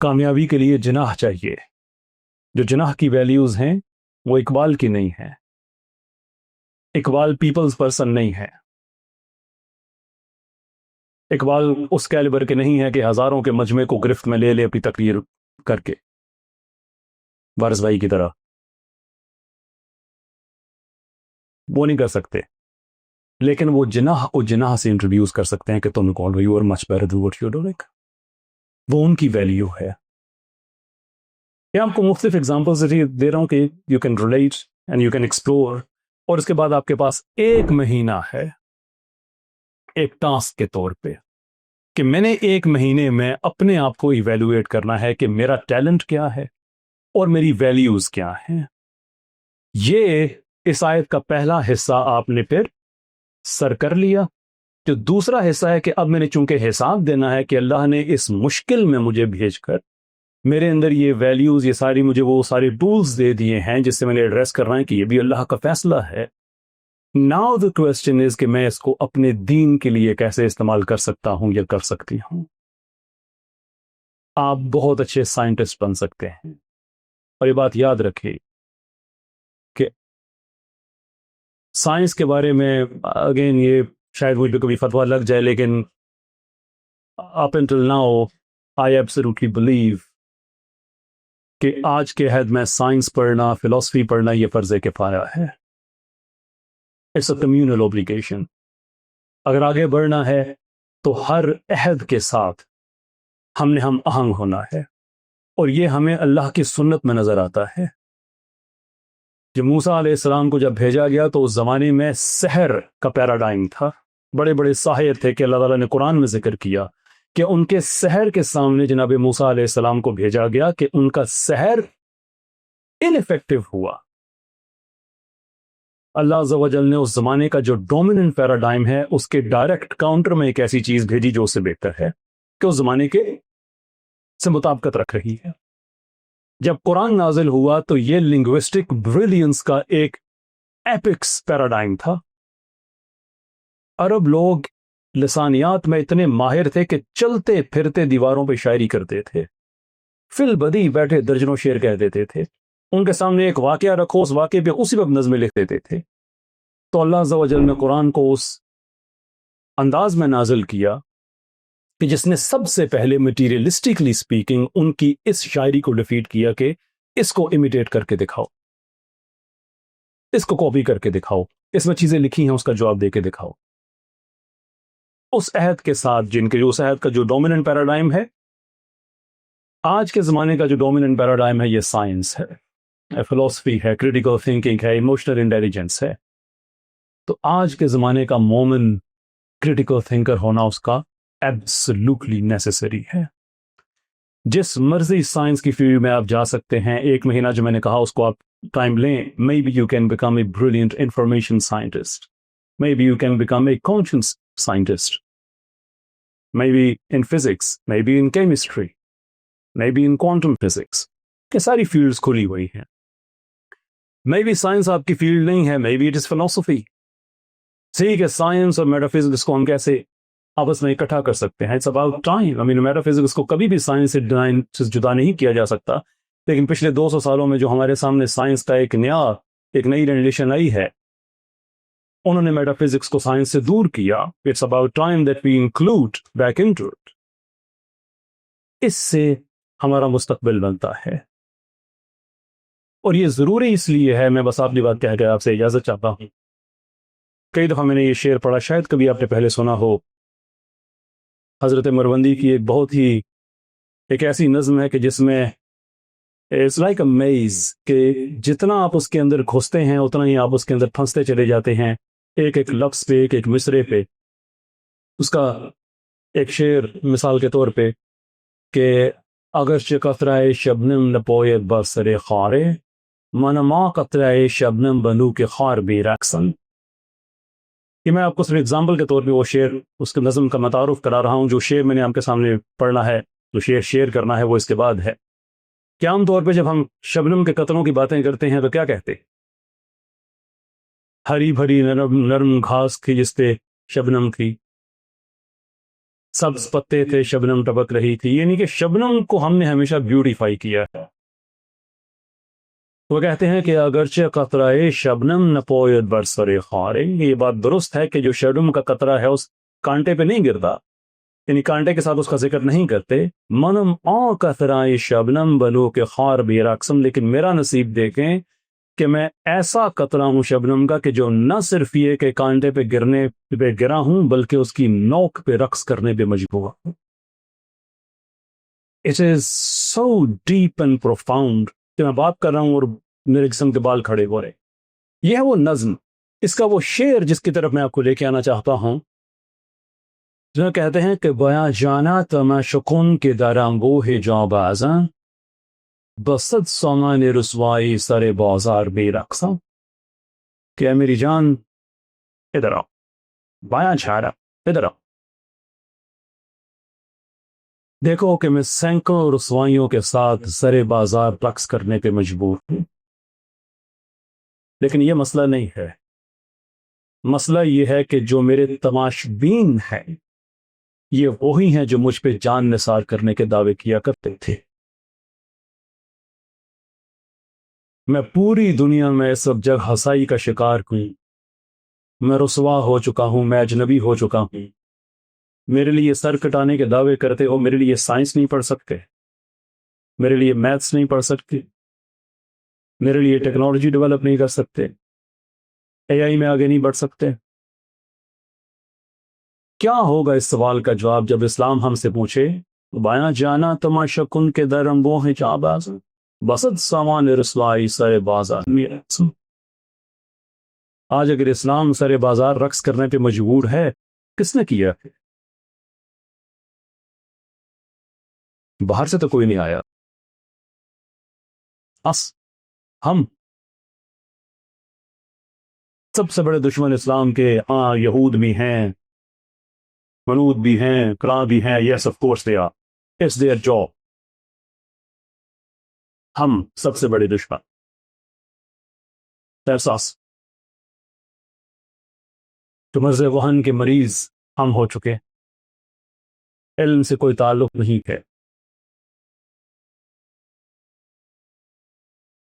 کامیابی کے لیے جناح چاہیے. جو جناح کی ویلیوز ہیں وہ اقبال کی نہیں ہے. اقبال پیپلز پرسن نہیں ہے. اقبال اس کیلیبر کے نہیں ہے کہ ہزاروں کے مجمع کو گرفت میں لے لے اپنی تقریر کر کے, وارث بھائی کی طرح. وہ نہیں کر سکتے, لیکن وہ جناح کو جناح سے انٹروڈیوس کر سکتے ہیں کہ تم کون ہو, you are much better than what you doing. وہ ان کی ویلیو ہے. یہ آپ کو مختلف ایگزامپلز دے رہا ہوں کہ you can relate and you can explore. اور اس کے بعد آپ کے پاس 1 مہینہ ہے ایک ٹاسک کے طور پہ, کہ میں نے 1 مہینے میں اپنے آپ کو ایویلویٹ کرنا ہے کہ میرا ٹیلنٹ کیا ہے اور میری ویلیوز کیا ہیں. یہ اس آیت کا پہلا حصہ آپ نے پھر سر کر لیا. جو دوسرا حصہ ہے کہ اب میں نے چونکہ حساب دینا ہے کہ اللہ نے اس مشکل میں مجھے بھیج کر میرے اندر یہ ویلیوز, یہ ساری مجھے وہ سارے ٹولز دے دیے ہیں جس سے میں نے ایڈریس کرنا ہے کہ یہ بھی اللہ کا فیصلہ ہے. Now the question is کہ میں اس کو اپنے دین کے لیے کیسے استعمال کر سکتا ہوں یا کر سکتی ہوں. آپ بہت اچھے سائنٹسٹ بن سکتے ہیں, اور یہ بات یاد رکھیں کہ سائنس کے بارے میں اگین یہ شاید مجھ پہ کبھی فتویٰ لگ جائے, لیکن up until now I absolutely believe کہ آج کے عہد میں سائنس پڑھنا, فلسفی پڑھنا یہ فرض کفایہ ہے. It's a communal obligation. اگر آگے بڑھنا ہے تو ہر عہد کے ساتھ ہم آہنگ ہونا ہے, اور یہ ہمیں اللہ کی سنت میں نظر آتا ہے. جب موسیٰ علیہ السلام کو جب بھیجا گیا تو اس زمانے میں سحر کا پیراڈائم تھا. بڑے بڑے ساحر تھے کہ اللہ تعالیٰ نے قرآن میں ذکر کیا کہ ان کے سحر کے سامنے جناب موسیٰ علیہ السلام کو بھیجا گیا کہ ان کا سحر انیفیکٹو ہوا. اللہ عز و جل نے اس زمانے کا جو ڈومیننٹ پیراڈائم ہے اس کے ڈائریکٹ کاؤنٹر میں ایک ایسی چیز بھیجی جو اس سے بہتر ہے, کہ اس زمانے کے سے مطابقت رکھ رہی ہے. جب قرآن نازل ہوا تو یہ لنگوسٹک بریلینس کا ایک ایپکس پیراڈائم تھا. عرب لوگ لسانیات میں اتنے ماہر تھے کہ چلتے پھرتے دیواروں پہ شاعری کرتے تھے, فی البدی بیٹھے درجنوں شعر کہہ دیتے تھے. ان کے سامنے ایک واقعہ رکھو, اس واقعے پہ اسی وقت نظمیں لکھ دیتے تھے. تو اللہ عز و جل نے قرآن کو اس انداز میں نازل کیا کہ جس نے سب سے پہلے مٹیریلسٹکلی اسپیکنگ ان کی اس شاعری کو ڈیفیٹ کیا کہ اس کو امیٹیٹ کر کے دکھاؤ, اس کو کاپی کر کے دکھاؤ, اس میں چیزیں لکھی ہیں اس کا جواب دے کے دکھاؤ. اس عہد کے ساتھ جن کے اس عہد کا جو ڈومیننٹ پیراڈائم ہے, آج کے زمانے کا جو ڈومیننٹ پیراڈائم ہے یہ سائنس ہے, فلسفی ہے, کریٹیکل تھنکنگ ہے, ایموشنل انٹیلیجنس ہے. تو آج کے زمانے کا مومن کریٹیکل تھنکر ہونا اس کا ایبسولوٹلی نیسیسری ہے. جس مرضی سائنس کی فیلڈ میں آپ جا سکتے ہیں, 1 مہینہ جو میں نے کہا اس کو آپ ٹائم لیں, maybe you can become a brilliant information scientist, maybe you can become a conscious scientist, maybe in physics, maybe in chemistry, maybe in quantum physics. کہ ساری فیلڈز کھلی ہوئی ہیں. مے بی سائنس آپ کی field نہیں ہے, may be it is فلسفی. ٹھیک ہے, سائنس اور میٹا فزکس کو ہم کیسے آپس میں اکٹھا کر سکتے ہیں؟ It's about time. I mean metaphysics کو کبھی بھی سائنس سے جدا نہیں کیا جا سکتا, لیکن پچھلے 200 سالوں میں جو ہمارے سامنے سائنس کا ایک نئی جنریشن آئی ہے, انہوں نے میٹا فزکس کو سائنس سے دور کیا. It's about time that we include back into it. اس سے ہمارا مستقبل بنتا ہے, اور یہ ضروری اس لیے ہے. میں بس اپنی بات کہہ کے آپ سے اجازت چاہتا ہوں. کئی دفعہ میں نے یہ شعر پڑھا, شاید کبھی آپ نے پہلے سنا ہو. حضرت مروندی کی ایک ایسی نظم ہے کہ جس میں اٹس لائک اے میز, کہ جتنا آپ اس کے اندر گھستے ہیں اتنا ہی آپ اس کے اندر پھنستے چلے جاتے ہیں, ایک ایک لفظ پہ, ایک ایک مصرے پہ. اس کا ایک شعر مثال کے طور پہ کہ اگرچہ قطرہ شبنم نپویت برسر خارے, من ما قطرہ شبنم بنو کے خار بھی رقصن. کہ میں آپ کو صرف اگزامپل کے طور پہ وہ شعر, اس کے نظم کا متعارف کرا رہا ہوں. جو شعر میں نے آپ کے سامنے پڑھنا ہے, جو شعر کرنا ہے, وہ اس کے بعد ہے کہ عام طور پہ جب ہم شبنم کے قطروں کی باتیں کرتے ہیں تو کیا کہتے؟ ہری بھری نرم نرم گھاس تھی جس پہ شبنم تھی, سبز پتے تھے, شبنم ٹپک رہی تھی. یعنی کہ شبنم کو ہم نے ہمیشہ بیوٹیفائی کیا ہے. وہ کہتے ہیں کہ اگرچہ قطرہ شبنم نپویت برسر خارے, یہ بات درست ہے کہ جو شبنم کا قطرہ ہے اس کانٹے پہ نہیں گرتا, یعنی کانٹے کے ساتھ اس کا ذکر نہیں کرتے. منم آ قطرہ شبنم بنو کے خار بھی رقصم, لیکن میرا نصیب دیکھیں کہ میں ایسا قطرہ ہوں شبنم کا کہ جو نہ صرف یہ کہ کانٹے پہ گرا ہوں, بلکہ اس کی نوک پہ رقص کرنے پہ مجبور ہوں. It is so deep and profound کہ میں بات کر رہا ہوں اور میرے جسم کے بال کھڑے ہو رہے. یہ ہے وہ نظم, اس کا وہ شعر جس کی طرف میں آپ کو لے کے آنا چاہتا ہوں, جو کہتے ہیں کہ بیاں جانا تما شکن کے درانگوہ جاں بازاں, بصد سامان رسوائی سر بازار بے رقصاں. کہ اے میری جان ادھر آؤ, بایاں چھاڑا ادھر آؤ, دیکھو کہ میں سینکڑوں رسوائیوں کے ساتھ سر بازار رقص کرنے پہ مجبور ہوں. لیکن یہ مسئلہ نہیں ہے. مسئلہ یہ ہے کہ جو میرے تماشبین ہیں یہ وہی ہیں جو مجھ پہ جان نثار کرنے کے دعوے کیا کرتے تھے. میں پوری دنیا میں اس وقت جگ ہسائی کا شکار ہوں. میں رسوا ہو چکا ہوں, میں اجنبی ہو چکا ہوں. میرے لیے سر کٹانے کے دعوے کرتے ہو, میرے لیے سائنس نہیں پڑھ سکتے, میرے لیے میتھس نہیں پڑھ سکتے, میرے لیے ٹیکنالوجی ڈیولپ نہیں کر سکتے, اے آئی میں آگے نہیں بڑھ سکتے. کیا ہوگا اس سوال کا جواب جب اسلام ہم سے پوچھے بایاں جانا تماشا کن کے در انبوہ چاں باز, بسد سامان رسوائی سر بازار میں رقص. آج اگر اسلام سر بازار رقص کرنے پہ مجبور ہے, کس نے کیا ہے؟ باہر سے تو کوئی نہیں آیا. ہم سب سے بڑے دشمن اسلام کے یہود بھی ہیں, منود بھی ہیں, کراں بھی ہیں. Yes of course they are, it's their job. ہم سب سے بڑے دشمن, احساس تو مرض وہن کے مریض ہم ہو چکے. علم سے کوئی تعلق نہیں ہے,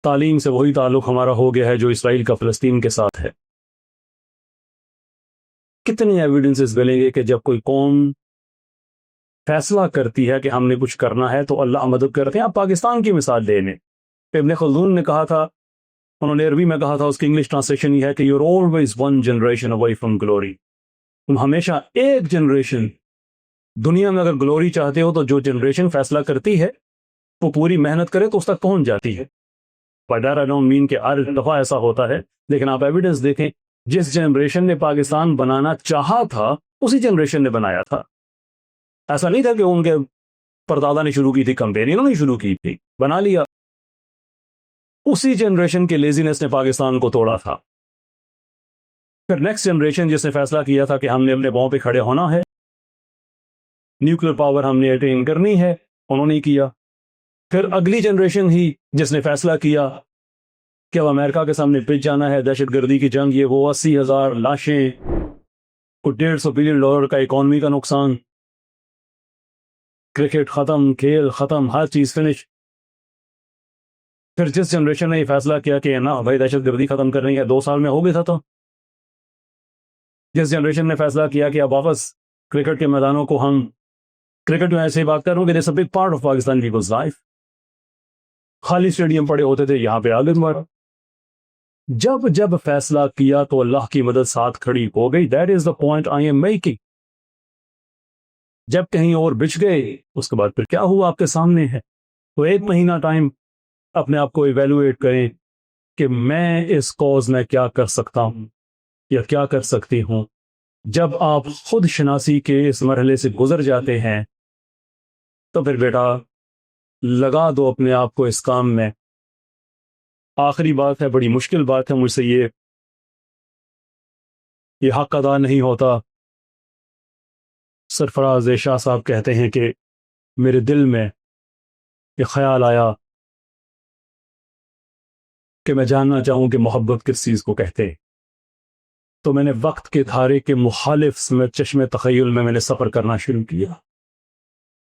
تعلیم سے وہی تعلق ہمارا ہو گیا ہے جو اسرائیل کا فلسطین کے ساتھ ہے. کتنے ایویڈنسز ملیں گے کہ جب کوئی قوم فیصلہ کرتی ہے کہ ہم نے کچھ کرنا ہے تو اللہ مدد کرتے ہیں. آپ پاکستان کی مثال لے لیں. ابن خلدون نے کہا تھا, انہوں نے عربی میں کہا تھا, اس کی انگلش ٹرانسلیشن یہ ہے کہ you are always one generation away from glory. تم ہمیشہ ایک جنریشن, دنیا میں اگر گلوری چاہتے ہو تو جو جنریشن فیصلہ کرتی ہے وہ پوری محنت کرے تو اس تک پہنچ جاتی ہے. By that I don't mean کہ ہر دفعہ ایسا ہوتا ہے, لیکن آپ ایویڈنس دیکھیں, جس جنریشن نے پاکستان بنانا چاہا تھا اسی جنریشن نے بنایا تھا. ایسا نہیں تھا کہ ان کے پردادا نے شروع کی تھی کمپین, انہوں نے شروع کی تھی, بنا لیا. اسی جنریشن کے لیزینس نے پاکستان کو توڑا تھا. پھر نیکسٹ جنریشن جس نے فیصلہ کیا تھا کہ ہم نے اپنے پاؤں پہ کھڑے ہونا ہے, نیوکلیر پاور ہم نے اٹین کرنی ہے, انہوں نے کیا. پھر اگلی جنریشن ہی جس نے فیصلہ کیا کہ اب امریکہ کے سامنے پچ جانا ہے، دہشت گردی کی جنگ، یہ وہ 80,000 لاشیں، کوئی $150 بلین کا اکانومی کا نقصان، کرکٹ ختم، کھیل ختم، ہر چیز فنش۔ پھر جس جنریشن نے یہ فیصلہ کیا کہ نا بھائی دہشت گردی ختم کرنی ہے، 2 سال میں ہو گیا تھا، تو جس جنریشن نے فیصلہ کیا کہ اب واپس کرکٹ کے میدانوں کو ہم، کرکٹ میں ایسے ہی بات کر رہا ہوں کہ big part of Pakistan people's life, خالی اسٹیڈیم پڑے ہوتے تھے، یہاں پہ عالم مارا۔ جب جب فیصلہ کیا تو اللہ کی مدد ساتھ کھڑی ہو گئی۔ That is the point I am making. جب کہیں اور بچ گئے، اس کے بعد پھر کیا ہوا آپ کے سامنے ہے۔ تو 1 مہینہ ٹائم اپنے آپ کو ایویلویٹ کریں کہ میں اس کوز میں کیا کر سکتا ہوں یا کیا کر سکتی ہوں۔ جب آپ خود شناسی کے اس مرحلے سے گزر جاتے ہیں تو پھر بیٹا لگا دو اپنے آپ کو اس کام میں۔ آخری بات ہے، بڑی مشکل بات ہے، مجھ سے یہ حق ادا نہیں ہوتا۔ سرفراز شاہ صاحب کہتے ہیں کہ میرے دل میں یہ خیال آیا کہ میں جاننا چاہوں کہ محبت کس چیز کو کہتے، تو میں نے وقت کے دھارے کے مخالف میں چشم تخیل میں نے سفر کرنا شروع کیا۔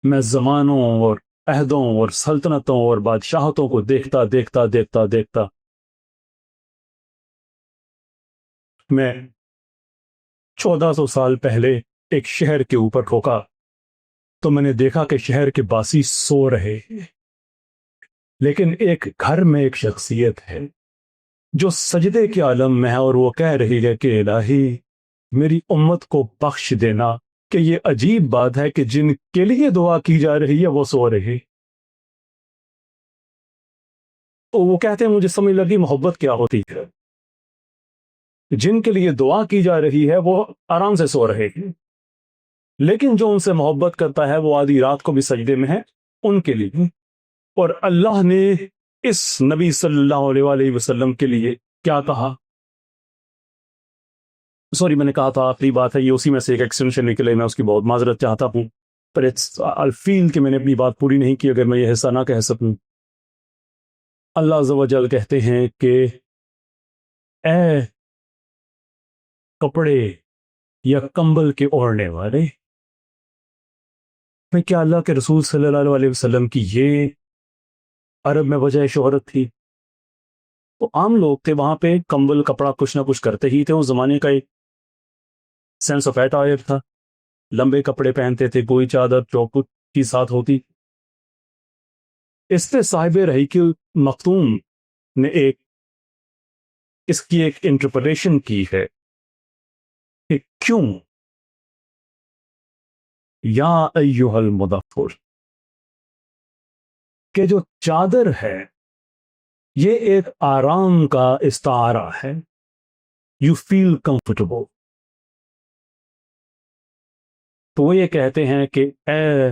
میں زمانوں اور عہدوں اور سلطنتوں اور بادشاہتوں کو دیکھتا دیکھتا دیکھتا دیکھتا میں 1400 سال پہلے ایک شہر کے اوپر ٹھوکا تو میں نے دیکھا کہ شہر کے باسی سو رہے ہیں، لیکن ایک گھر میں ایک شخصیت ہے جو سجدے کے عالم میں ہے، اور وہ کہہ رہی ہے کہ الہی میری امت کو بخش دینا۔ کہ یہ عجیب بات ہے کہ جن کے لیے دعا کی جا رہی ہے وہ سو رہے۔ تو وہ کہتے ہیں مجھے سمجھ لگی محبت کیا ہوتی ہے۔ جن کے لیے دعا کی جا رہی ہے وہ آرام سے سو رہے ہیں، لیکن جو ان سے محبت کرتا ہے وہ آدھی رات کو بھی سجدے میں ہے ان کے لیے۔ اور اللہ نے اس نبی صلی اللہ علیہ وآلہ وسلم کے لیے کیا کہا؟ سوری میں نے کہا تھا آخری بات ہے، یہ اسی میں سے ایک ایکسٹینشن نکلے، میں اس کی بہت معذرت چاہتا ہوں، پر I feel کہ میں نے اپنی بات پوری نہیں کی اگر میں یہ حصہ نہ کہہ سکوں۔ اللہ عز و جل کہتے ہیں کہ اے کپڑے یا کمبل کے اوڑھنے والے، میں کیا اللہ کے رسول صلی اللہ علیہ وسلم کی یہ عرب میں وجہ شہرت تھی؟ تو عام لوگ تھے وہاں پہ، کمبل کپڑا کچھ نہ کچھ کرتے ہی تھے، اس زمانے کا ایک سینس آف ایٹائر تھا، لمبے کپڑے پہنتے تھے، کوئی چادر چوکٹ کی ساتھ ہوتی۔ اس سے صاحب رحیق مختوم نے اس کی ایک انٹرپریٹیشن کی ہے کہ کیوں یا ایھا المدثر، کہ جو چادر ہے یہ ایک آرام کا استعارہ ہے، یو فیل کمفرٹیبل۔ تو وہ یہ کہتے ہیں کہ اے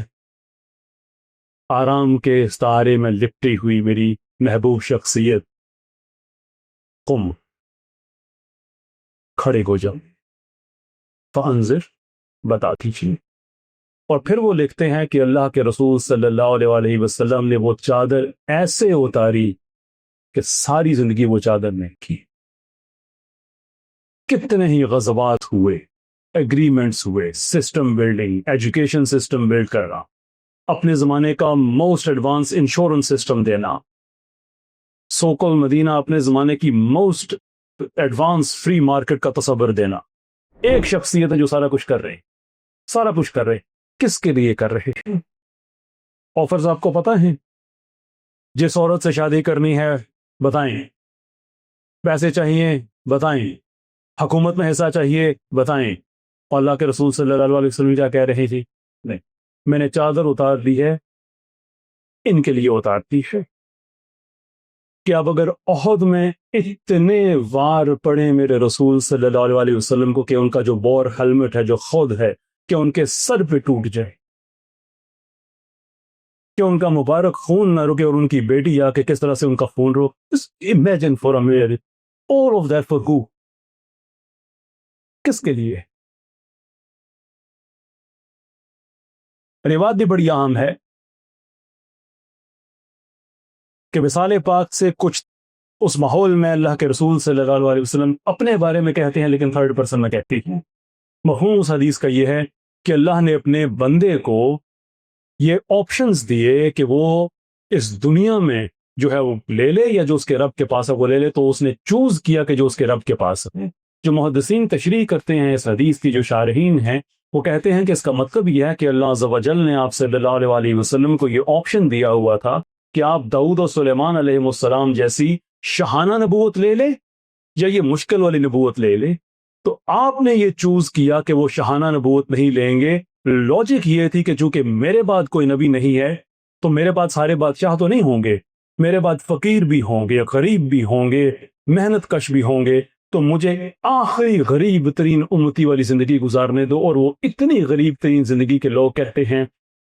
آرام کے استعارے میں لپٹی ہوئی میری محبوب شخصیت، قم، کھڑے ہو جاؤ، فانذر، بتا دیجیے۔ اور پھر وہ لکھتے ہیں کہ اللہ کے رسول صلی اللہ علیہ وآلہ وسلم نے وہ چادر ایسے اتاری کہ ساری زندگی وہ چادر نہیں کی۔ کتنے ہی غزوات ہوئے، ایگریمنٹس ہوئے، system building, education system build کرنا، اپنے زمانے کا موسٹ ایڈوانس انشورنس سسٹم دینا، سوکل مدینہ اپنے زمانے کی موسٹ ایڈوانس فری مارکیٹ کا تصور دینا۔ ایک شخصیت ہے جو سارا کچھ کر رہے، سارا کچھ کر رہے، کس کے لیے کر رہے ہیں؟ آفرز آپ کو پتہ ہیں؟ جس عورت سے شادی کرنی ہے بتائیں، پیسے چاہیے بتائیں، حکومت میں حصہ چاہیے بتائیں، اور اللہ کے رسول صلی اللہ علیہ وسلم کیا کہہ رہے تھے؟ نہیں، میں نے چادر اتار دی ہے، ان کے لیے اتارتی ہے کہ اب اگر احد میں اتنے وار پڑے میرے رسول صلی اللہ علیہ وسلم کو کہ ان کا جو بور ہیلمٹ ہے جو خود ہے کہ ان کے سر پہ ٹوٹ جائے، کہ ان کا مبارک خون نہ رکے، اور ان کی بیٹی آ کے کس طرح سے ان کا خون روک، imagine for a minute all of that for who؟ کس کے لیے؟ یہ بات بھی بڑی عام ہے کہ وصال پاک سے کچھ اس ماحول میں اللہ کے رسول صلی اللہ علیہ وسلم اپنے بارے میں کہتے ہیں لیکن تھرڈ پرسن میں کہتے ہیں. مفہوم اس حدیث کا یہ ہے کہ اللہ نے اپنے بندے کو یہ آپشنز دیے کہ وہ اس دنیا میں جو ہے وہ لے لے یا جو اس کے رب کے پاس ہے وہ لے لے، تو اس نے چوز کیا کہ جو اس کے رب کے پاس ہے. جو محدثین تشریح کرتے ہیں اس حدیث کی، جو شارحین ہیں، وہ کہتے ہیں کہ اس کا مطلب یہ ہے کہ اللہ عز و جل نے آپ صلی اللہ علیہ وسلم کو یہ آپشن دیا ہوا تھا کہ آپ داؤد و سلیمان علیہ السلام جیسی شاہانہ نبوت لے لیں یا یہ مشکل والی نبوت لے لیں. تو آپ نے یہ چوز کیا کہ وہ شاہانہ نبوت نہیں لیں گے. لاجک یہ تھی کہ چونکہ میرے بعد کوئی نبی نہیں ہے تو میرے بعد سارے بادشاہ تو نہیں ہوں گے، میرے بعد فقیر بھی ہوں گے، غریب بھی ہوں گے، محنت کش بھی ہوں گے، تو مجھے آخری غریب ترین امتی والی زندگی گزارنے دو. اور وہ اتنی غریب ترین زندگی کے لوگ کہتے ہیں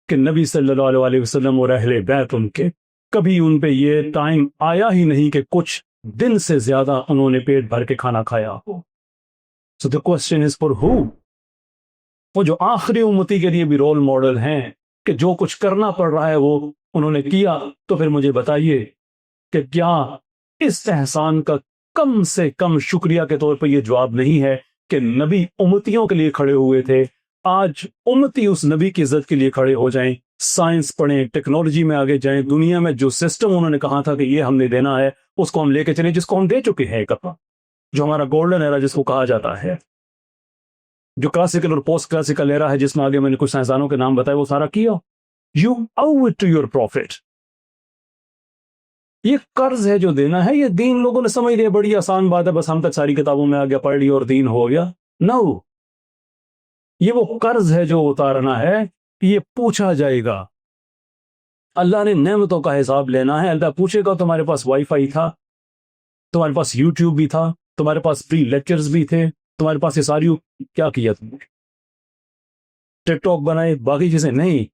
کہ نبی صلی اللہ علیہ وسلم اور اہل بیت ان کے کبھی ان پہ یہ ٹائم آیا ہی نہیں کہ کچھ دن سے زیادہ انہوں نے پیٹ بھر کے کھانا کھایا ہو. So the question is for who؟ وہ جو آخری امتی کے لیے بھی رول ماڈل ہیں کہ جو کچھ کرنا پڑ رہا ہے وہ انہوں نے کیا، تو پھر مجھے بتائیے کہ کیا اس احسان کا کم سے کم شکریہ کے طور پر یہ جواب نہیں ہے کہ نبی امتیوں کے لیے کھڑے ہوئے تھے، آج امتی اس نبی کی عزت کے لیے کھڑے ہو جائیں، سائنس پڑھیں، ٹیکنالوجی میں آگے جائیں، دنیا میں جو سسٹم انہوں نے کہا تھا کہ یہ ہم نے دینا ہے اس کو ہم لے کے چلیں، جس کو ہم دے چکے ہیں ایک دفعہ، جو ہمارا گولڈن ایرا جس کو کہا جاتا ہے، جو کلاسیکل اور پوسٹ کلاسیکل ایرا ہے جس میں آگے میں نے کچھ سائنسدانوں کے نام بتائے، وہ سارا کیا. You owe it to your prophet. یہ قرض ہے جو دینا ہے. یہ دین لوگوں نے سمجھ لیا بڑی آسان بات ہے، بس ہم تک ساری کتابوں میں آ گیا، پڑھ لی اور دین ہو گیا. نو، یہ وہ قرض ہے جو اتارنا ہے، یہ پوچھا جائے گا. اللہ نے نعمتوں کا حساب لینا ہے. اللہ پوچھے گا تمہارے پاس وائی فائی تھا، تمہارے پاس یوٹیوب بھی تھا، تمہارے پاس فری لیکچرز بھی تھے، تمہارے پاس یہ ساری کیا کیا تم نے؟ ٹک ٹاک بنائے، باقی چیزیں نہیں.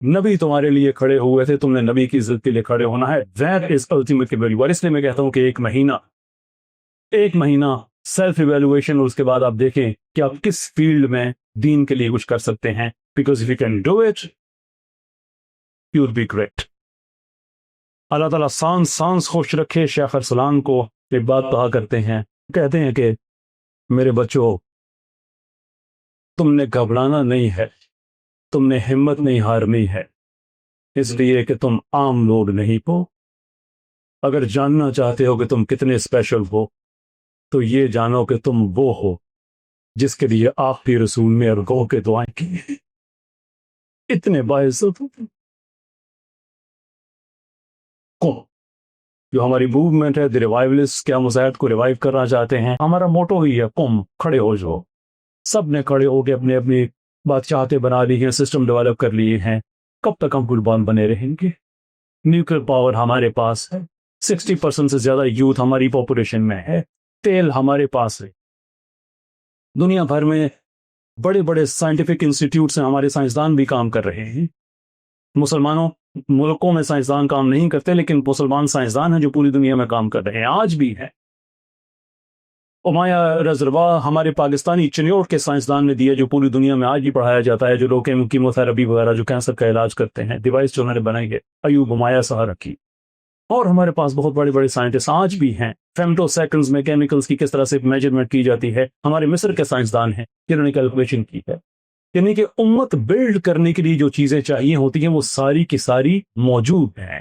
نبی تمہارے لیے کھڑے ہوئے تھے، تم نے نبی کی عزت کے لیے کھڑے ہونا ہے. That is ultimate value. اور اس لیے میں کہتا ہوں کہ ایک مہینہ سیلف ایویلویشن، اور اس کے بعد آپ دیکھیں کہ آپ کس فیلڈ میں دین کے لیے کچھ کر سکتے ہیں. Because if you can do it, you'll be great. اللہ تعالیٰ سانس خوش رکھے. شیخ ارسلان کو ایک بات کہا کرتے ہیں، کہتے ہیں کہ میرے بچوں، تم نے گھبرانا نہیں ہے، تم نے ہمت نہیں ہارنی ہے، اس لیے کہ تم عام لوگ نہیں ہو. اگر جاننا چاہتے ہو کہ تم کتنے اسپیشل ہو تو یہ جانو کہ تم وہ ہو جس کے لیے آپ کی رسول نے ارگو کے دعائیں کی. اتنے باعزت ہو. جو ہماری موومنٹ ہے دی ریوائولسٹ، کیا مزاحد کو ریوائیو کرنا چاہتے ہیں، ہمارا موٹو ہی ہے قم، کھڑے ہو جاؤ. سب نے کھڑے ہو کے اپنے اپنی بادشاہتیں بنا لی ہیں، سسٹم ڈیولپ کر لیے ہیں. کب تک ہم قربان بنے رہیں گے؟ نیوکلیر پاور ہمارے پاس ہے، 60% سے زیادہ یوتھ ہماری پاپولیشن میں ہے، تیل ہمارے پاس ہے. دنیا بھر میں بڑے بڑے سائنٹیفک انسٹیٹیوٹس ہیں، ہمارے سائنسدان بھی کام کر رہے ہیں. مسلمانوں ملکوں میں سائنسدان کام نہیں کرتے، لیکن مسلمان سائنسدان ہیں جو پوری دنیا میں کام کر رہے ہیں، آج بھی ہیں. امایا ریزروا ہمارے پاکستانی چنیوٹ کے سائنسدان نے دیا، جو پوری دنیا میں آج بھی پڑھایا جاتا ہے، جو لوگ کیموتھراپی وغیرہ جو کینسر کا علاج کرتے ہیں، ڈیوائس جو انہوں نے بنائی ہے، ایوب امایا سہارا کی. اور ہمارے پاس بہت بڑے بڑے سائنٹسٹ آج بھی ہیں. فیمٹو سیکنڈز میں کیمیکلز کی کس طرح سے میجرمنٹ کی جاتی ہے، ہمارے مصر کے سائنسدان ہیں جنہوں نے کیلکولیشن کی ہے. یعنی کہ امت بلڈ کرنے کے لیے جو چیزیں چاہیے ہوتی ہیں وہ ساری کی ساری موجود ہیں.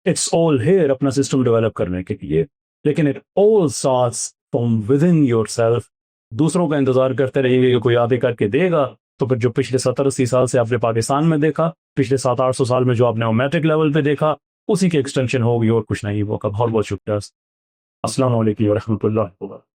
اٹس آل ہیئر اپنا سسٹم ڈیولپ کرنے کے لیے، لیکن it all starts from with in your self. دوسروں کا انتظار کرتے رہیں گے کہ کوئی آگے کر کے دے گا، تو پھر جو پچھلے 70-80 سال سے آپ نے پاکستان میں دیکھا، پچھلے 700-800 سال میں جو آپ نے اومیٹک لیول پہ دیکھا، اسی کی ایکسٹینشن ہوگی اور کچھ نہیں ہوگا. بہت بہت شکریہ. السلام علیکم ورحمۃ اللہ وبرکاتہ.